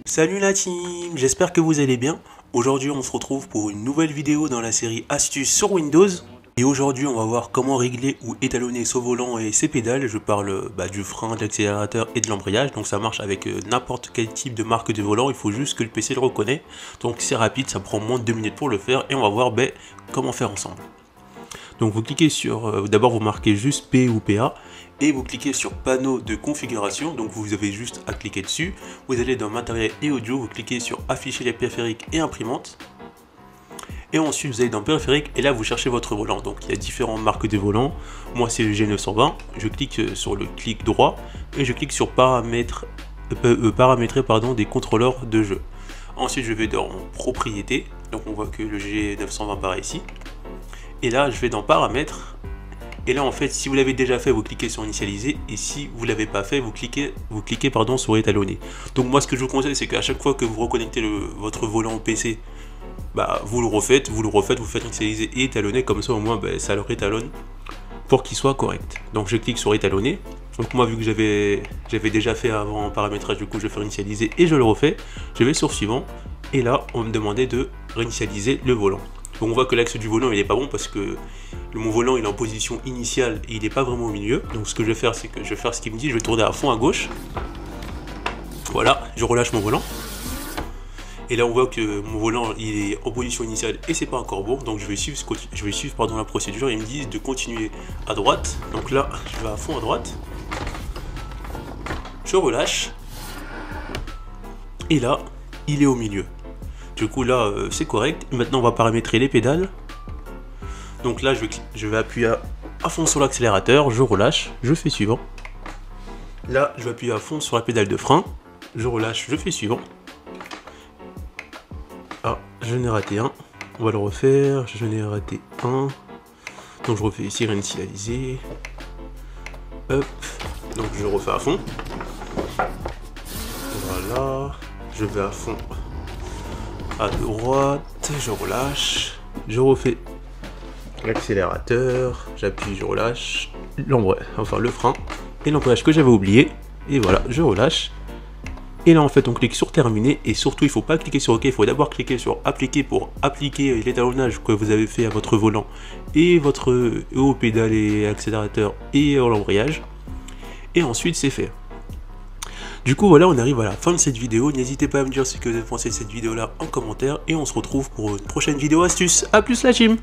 Salut la team, j'espère que vous allez bien. Aujourd'hui on se retrouve pour une nouvelle vidéo dans la série astuces sur Windows. Et aujourd'hui on va voir comment régler ou étalonner ce volant et ses pédales. Je parle du frein, de l'accélérateur et de l'embrayage. Donc ça marche avec n'importe quel type de marque de volant. Il faut juste que le PC le reconnaît. Donc c'est rapide, ça prend moins de 2 minutes pour le faire. Et on va voir comment faire ensemble. Donc vous cliquez sur, d'abord vous marquez juste P ou PA et vous cliquez sur panneau de configuration, donc vous avez juste à cliquer dessus. Vous allez dans matériel et audio, vous cliquez sur afficher les périphériques et imprimantes. Et ensuite vous allez dans périphérique et là vous cherchez votre volant. Donc il y a différentes marques de volants. Moi c'est le G920, je clique sur le clic droit et je clique sur paramétrer des contrôleurs de jeu. Ensuite je vais dans propriétés, donc on voit que le G920 apparaît ici. Et là, je vais dans paramètres. Et là, en fait, si vous l'avez déjà fait, vous cliquez sur initialiser. Et si vous ne l'avez pas fait, vous cliquez sur étalonner. Donc moi, ce que je vous conseille, c'est qu'à chaque fois que vous reconnectez votre volant au PC, vous le refaites, vous faites initialiser et étalonner. Comme ça, au moins, ça le rétalonne pour qu'il soit correct. Donc je clique sur étalonner. Donc moi, vu que j'avais déjà fait avant en paramétrage, du coup, je vais faire initialiser et je le refais. Je vais sur suivant. Et là, on me demandait de réinitialiser le volant. Donc on voit que l'axe du volant il est pas bon parce que mon volant il est en position initiale et il n'est pas vraiment au milieu. Donc ce que je vais faire, c'est que je vais faire ce qu'il me dit, je vais tourner à fond à gauche. Voilà, je relâche mon volant. Et là on voit que mon volant il est en position initiale et c'est pas encore bon. Donc je vais suivre la procédure. Ils me disent de continuer à droite. Donc là je vais à fond à droite. Je relâche. Et là il est au milieu. Du coup là c'est correct. Maintenant on va paramétrer les pédales. Donc là je vais appuyer à fond sur l'accélérateur, je relâche, je fais suivant. Là je vais appuyer à fond sur la pédale de frein, je relâche, je fais suivant. Ah, je n'ai raté un. On va le refaire, je n'ai raté un. Donc je refais ici réinitialiser. Hop. Donc je refais à fond. Voilà. Je vais à fond. À droite, je relâche, je refais l'accélérateur, j'appuie, je relâche, le frein et l'embrayage que j'avais oublié, et voilà, je relâche. Et là en fait on clique sur terminer et surtout il ne faut pas cliquer sur OK, il faut d'abord cliquer sur appliquer pour appliquer l'étalonnage que vous avez fait à votre volant et au pédale et accélérateur et à l'embrayage. Et ensuite c'est fait. Du coup voilà, on arrive à la fin de cette vidéo. N'hésitez pas à me dire ce que vous avez pensé de cette vidéo là en commentaire et on se retrouve pour une prochaine vidéo astuce. A plus la team.